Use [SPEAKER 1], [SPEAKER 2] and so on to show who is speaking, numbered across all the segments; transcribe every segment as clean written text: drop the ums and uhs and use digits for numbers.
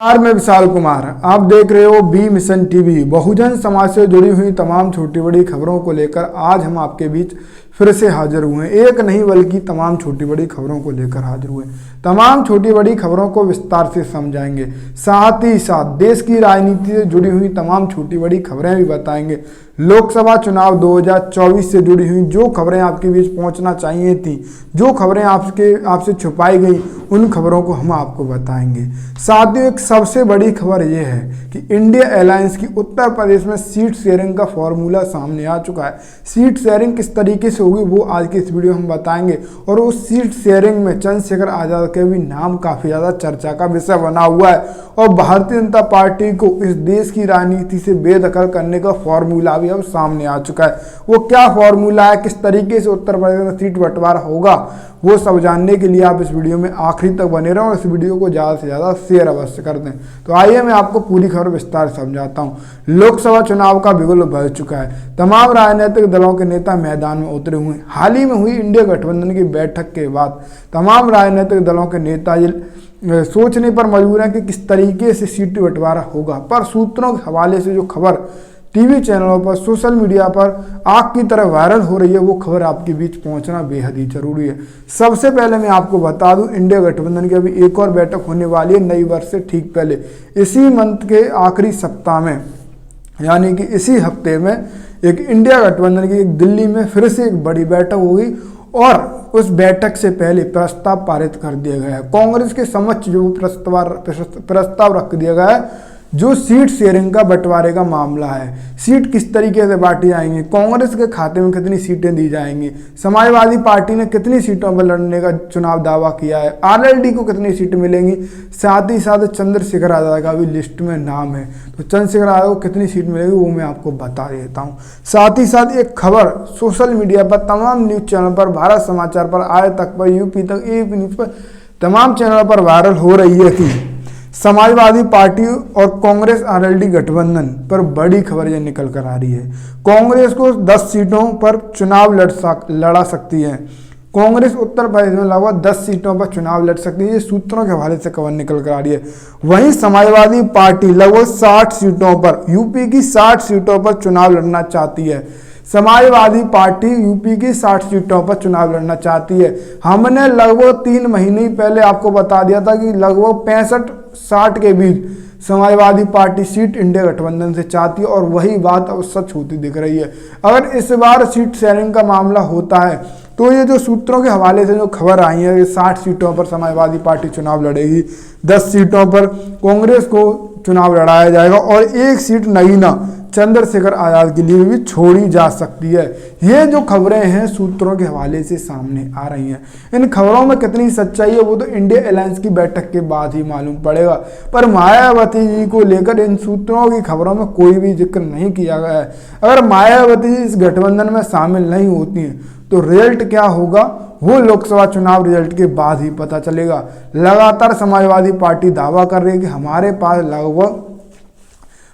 [SPEAKER 1] नमस्कार, मैं विशाल कुमार। आप देख रहे हो B mission TV. Bahujan Samaj से जुड़ी हुई तमाम छोटी बड़ी खबरों को लेकर आज हम आपके बीच फिर से हाजिर हुए हैं। एक नहीं बल्कि तमाम छोटी बड़ी खबरों को लेकर हाजिर हुए। तमाम छोटी बड़ी खबरों को विस्तार से समझाएंगे, साथ ही साथ देश की राजनीति से जुड़ी हुई तमाम छोटी बड़ी खबरें भी बताएंगे। लोकसभा चुनाव 2024 से जुड़ी हुई जो खबरें आपके बीच पहुंचना चाहिए थी, जो खबरें आपसे छुपाई गई, उन खबरों को हम आपको बताएंगे। साथ ही एक सबसे बड़ी खबर यह है कि इंडिया अलायंस की उत्तर प्रदेश में सीट शेयरिंग का फॉर्मूला सामने आ चुका है। सीट शेयरिंग किस तरीके से होगी वो आज की इस वीडियो में हम बताएंगे। और उस सीट शेयरिंग में चंद्रशेखर आजाद के भी नाम काफी ज्यादा चर्चा का विषय बना हुआ है। और भारतीय जनता पार्टी को इस देश की राजनीति से बेदखल करने का फॉर्मूला भी अब सामने आ चुका है। वो क्या फॉर्मूला है, किस तरीके से उत्तर प्रदेश में सीट बंटवारा होगा, वो सब जानने के लिए आप इस वीडियो में आखिरी तक बने रहें और इस वीडियो को ज़्यादा से ज़्यादा शेयर अवश्य कर दें। तो आइए मैं आपको पूरी खबर विस्तार से समझाता हूँ। लोकसभा चुनाव का बिगुल बज चुका है। तमाम राजनीतिक दलों के नेता मैदान में उतरे हुए हैं। हाल ही में हुई इंडिया गठबंधन की बैठक के बाद तमाम राजनीतिक दलों के नेता सोचने पर मजबूर हैं कि किस तरीके से सीट बंटवारा होगा। पर सूत्रों के हवाले से जो खबर टीवी चैनलों पर, सोशल मीडिया पर आग की तरह वायरल हो रही है, वो खबर आपके बीच पहुंचना बेहद ही जरूरी है। सबसे पहले मैं आपको बता दूं, इंडिया गठबंधन की अभी एक और बैठक होने वाली है नई वर्ष से ठीक पहले। इसी मंथ के आखिरी सप्ताह में, यानी कि इसी हफ्ते में एक इंडिया गठबंधन की एक दिल्ली में फिर से एक बड़ी बैठक होगी और उस बैठक से पहले प्रस्ताव पारित कर दिया गया है। कांग्रेस के समक्ष जो प्रस्ताव रख दिया गया है, जो सीट शेयरिंग का बंटवारे का मामला है। सीट किस तरीके से बांटी जाएंगी, कांग्रेस के खाते में कितनी सीटें दी जाएंगी, समाजवादी पार्टी ने कितनी सीटों पर लड़ने का चुनाव दावा किया है, आरएलडी को कितनी सीटें मिलेंगी, साथ ही साथ चंद्रशेखर आजाद का भी लिस्ट में नाम है। तो चंद्रशेखर आजाद को कितनी सीट मिलेगी वो मैं आपको बता देता हूँ। साथ ही साथ एक खबर सोशल मीडिया पर, तमाम न्यूज चैनल पर, भारत समाचार पर, आज तक पर, यूपी तक, एबीपी न्यूज पर, तमाम चैनलों पर वायरल हो रही है कि समाजवादी पार्टी और कांग्रेस आरएलडी गठबंधन पर बड़ी खबर यह निकल कर आ रही है। कांग्रेस को 10 सीटों पर चुनाव लड़ा सकती है। कांग्रेस उत्तर प्रदेश में लगभग 10 सीटों पर चुनाव लड़ सकती है। ये सूत्रों के हवाले से खबर निकल कर आ रही है। वहीं समाजवादी पार्टी लगभग 60 सीटों पर, यूपी की 60 सीटों पर चुनाव लड़ना चाहती है। समाजवादी पार्टी यूपी की 60 सीटों पर चुनाव लड़ना चाहती है। हमने लगभग 3 महीने पहले आपको बता दिया था कि लगभग 65-60 के बीच समाजवादी पार्टी सीट इंडिया गठबंधन से चाहती है और वही बात अब सच होती दिख रही है। अगर इस बार सीट शेयरिंग का मामला होता है तो ये जो सूत्रों के हवाले से जो खबर आई है, 60 सीटों पर समाजवादी पार्टी चुनाव लड़ेगी, 10 सीटों पर कांग्रेस को चुनाव लड़ाया जाएगा और 1 सीट नगीना चंद्रशेखर आजाद के लिए भी छोड़ी जा सकती है। ये जो खबरें हैं सूत्रों के हवाले से सामने आ रही हैं। इन खबरों में कितनी सच्चाई है वो तो इंडिया अलायंस की बैठक के बाद ही मालूम पड़ेगा। पर मायावती जी को लेकर इन सूत्रों की खबरों में कोई भी जिक्र नहीं किया गया है। अगर मायावती जी इस गठबंधन में शामिल नहीं होती हैं तो रिजल्ट क्या होगा वो लोकसभा चुनाव रिजल्ट के बाद ही पता चलेगा। लगातार समाजवादी पार्टी दावा कर रही है कि हमारे पास लगभग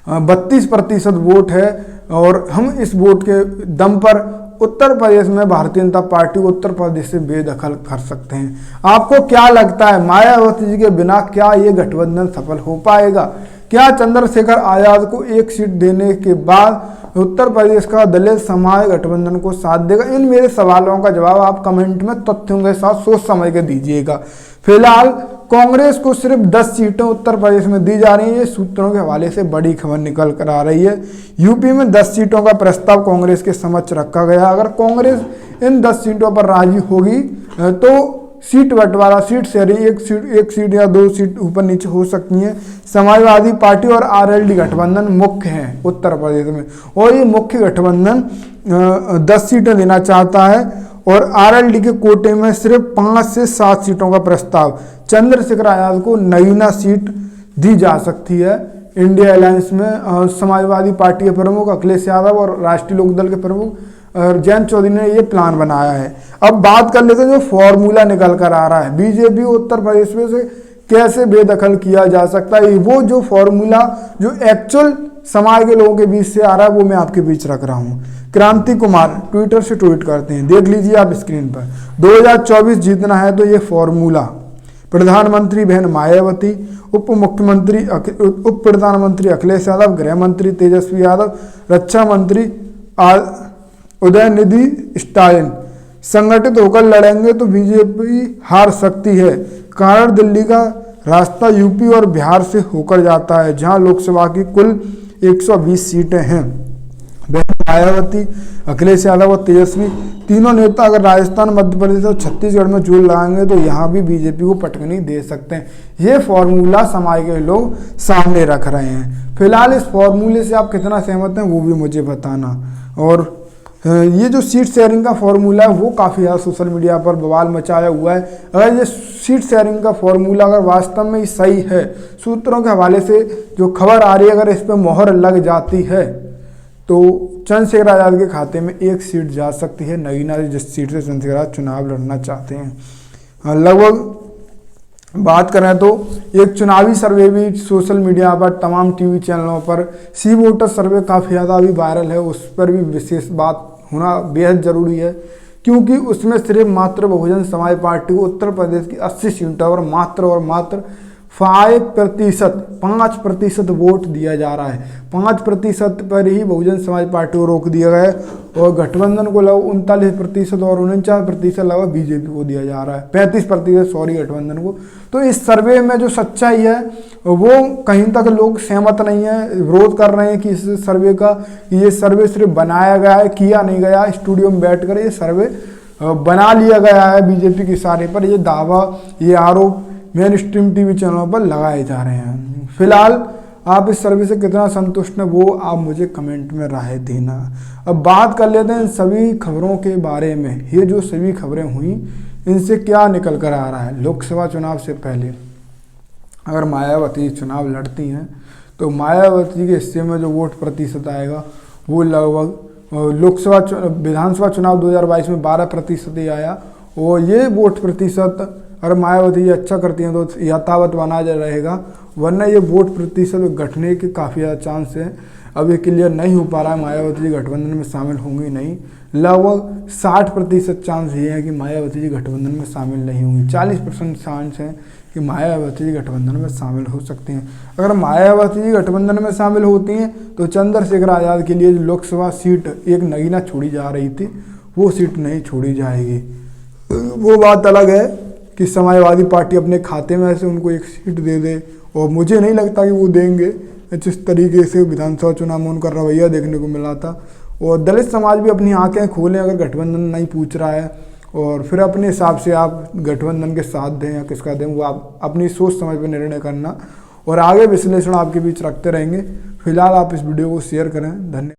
[SPEAKER 1] 32% वोट है और हम इस वोट के दम पर उत्तर प्रदेश में भारतीय जनता पार्टी को उत्तर प्रदेश से बेदखल कर सकते हैं। आपको क्या लगता है, मायावती जी के बिना क्या ये गठबंधन सफल हो पाएगा? क्या चंद्रशेखर आजाद को 1 सीट देने के बाद उत्तर प्रदेश का दलित समाज गठबंधन को साथ देगा? इन मेरे सवालों का जवाब आप कमेंट में तथ्यों के साथ सोच समझ के दीजिएगा। फिलहाल कांग्रेस को सिर्फ 10 सीटें उत्तर प्रदेश में दी जा रही है। ये सूत्रों के हवाले से बड़ी खबर निकल कर आ रही है। यूपी में 10 सीटों का प्रस्ताव कांग्रेस के समक्ष रखा गया। अगर कांग्रेस इन 10 सीटों पर राजी होगी तो सीट बंटवारा, सीट शेयरिंग, एक सीट या 2 सीट ऊपर नीचे हो सकती हैं। समाजवादी पार्टी और आरएलडी गठबंधन मुख्य हैं उत्तर प्रदेश में और ये मुख्य गठबंधन 10 सीटें देना चाहता है और आरएलडी के कोटे में सिर्फ 5 से 7 सीटों का प्रस्ताव। चंद्रशेखर आजाद को नगीना सीट दी जा सकती है। इंडिया अलायंस में समाजवादी पार्टी के प्रमुख अखिलेश यादव और राष्ट्रीय लोकदल के प्रमुख जयंत चौधरी ने ये प्लान बनाया है। अब बात कर लेते हैं जो फॉर्मूला निकल कर आ रहा है, बीजेपी उत्तर प्रदेश में से कैसे बेदखल किया जा सकता है। वो जो फॉर्मूला जो एक्चुअल समाज के लोगों के बीच से आ रहा है वो मैं आपके बीच रख रहा हूँ। क्रांति कुमार ट्विटर से ट्वीट करते हैं, देख लीजिए आप स्क्रीन पर। 2024 जीतना है तो ये फॉर्मूला प्रधानमंत्री बहन मायावती, उप प्रधानमंत्री अखिलेश यादव, गृह मंत्री तेजस्वी यादव, रक्षा मंत्री उदयनिधि स्टालिन। संगठित होकर लड़ेंगे तो बीजेपी हार सकती है, कारण दिल्ली का रास्ता यूपी और बिहार से होकर जाता है, जहां लोकसभा की कुल 120 सीटें हैं। मायावती, अखिलेश यादव और तेजस्वी तीनों नेता अगर राजस्थान, मध्य प्रदेश और छत्तीसगढ़ में जोर लगाएंगे तो यहाँ भी बीजेपी को पटकनी दे सकते हैं। ये फॉर्मूला समाज के लोग सामने रख रहे हैं। फिलहाल इस फॉर्मूले से आप कितना सहमत हैं वो भी मुझे बताना। और ये जो सीट शेयरिंग का फॉर्मूला है वो काफ़ी ज़्यादा सोशल मीडिया पर बवाल मचाया हुआ है। अगर ये सीट शेयरिंग का फॉर्मूला अगर वास्तव में सही है, सूत्रों के हवाले से जो खबर आ रही है, अगर इस पर मोहर लग जाती है तो चंद्रशेखर आज़ाद के खाते में 1 सीट जा सकती है, नगीना जिस सीट से चंद्रशेखर आज़ाद चुनाव लड़ना चाहते हैं। लगभग बात करें तो एक चुनावी सर्वे भी सोशल मीडिया पर, तमाम टीवी चैनलों पर सी वोटर सर्वे काफ़ी ज़्यादा अभी वायरल है, उस पर भी विशेष बात होना बेहद ज़रूरी है, क्योंकि उसमें सिर्फ मात्र बहुजन समाज पार्टी को उत्तर प्रदेश की 80 सीटों पर मात्र 5% वोट दिया जा रहा है। 5% पर ही बहुजन समाज पार्टी को रोक दिया गया है और गठबंधन को लगभग 39% और 49% लगभग बीजेपी को दिया जा रहा है, 35% सॉरी गठबंधन को। तो इस सर्वे में जो सच्चाई है वो कहीं तक लोग सहमत नहीं है, विरोध कर रहे हैं कि इस सर्वे का, ये सर्वे सिर्फ बनाया गया है, किया नहीं गया, स्टूडियो में बैठकर ये सर्वे बना लिया गया है बीजेपी के इशारे पर। ये दावा, ये आरोप मेन स्ट्रीम टीवी चैनलों पर लगाए जा रहे हैं। फिलहाल आप इस सर्वे से कितना संतुष्ट हैं वो आप मुझे कमेंट में राय देना। अब बात कर लेते हैं सभी खबरों के बारे में। ये जो सभी खबरें हुई इनसे क्या निकल कर आ रहा है। लोकसभा चुनाव से पहले अगर मायावती चुनाव लड़ती हैं तो मायावती के हिस्से में जो वोट प्रतिशत आएगा वो लगभग विधानसभा चुनाव 2022 में 12% ही आया। और ये वोट प्रतिशत अगर मायावती अच्छा करती हैं तो यथावत बना रहेगा, वरना ये वोट प्रतिशत घटने के काफ़ी ज़्यादा चांस है। अब ये क्लियर नहीं हो पा रहा है मायावती जी गठबंधन में शामिल होंगी नहीं। लगभग 60% चांस ये है कि मायावती जी गठबंधन में शामिल नहीं होंगी, 40% चांस है कि मायावती जी गठबंधन में शामिल हो सकती हैं। अगर मायावती जी गठबंधन में शामिल होती हैं तो चंद्रशेखर आज़ाद के लिए जो लोकसभा सीट एक नगीना छोड़ी जा रही थी वो सीट नहीं छोड़ी जाएगी। वो बात अलग है कि समाजवादी पार्टी अपने खाते में से उनको 1 सीट दे दे, और मुझे नहीं लगता कि वो देंगे। जिस तरीके से विधानसभा चुनाव में उनका रवैया देखने को मिला था। और दलित समाज भी अपनी आंखें खोलें, अगर गठबंधन नहीं पूछ रहा है, और फिर अपने हिसाब से आप गठबंधन के साथ दें या किसका दें वो आप अपनी सोच समझ पर निर्णय करना, और आगे विश्लेषण आपके बीच रखते रहेंगे। फिलहाल आप इस वीडियो को शेयर करें। धन्यवाद।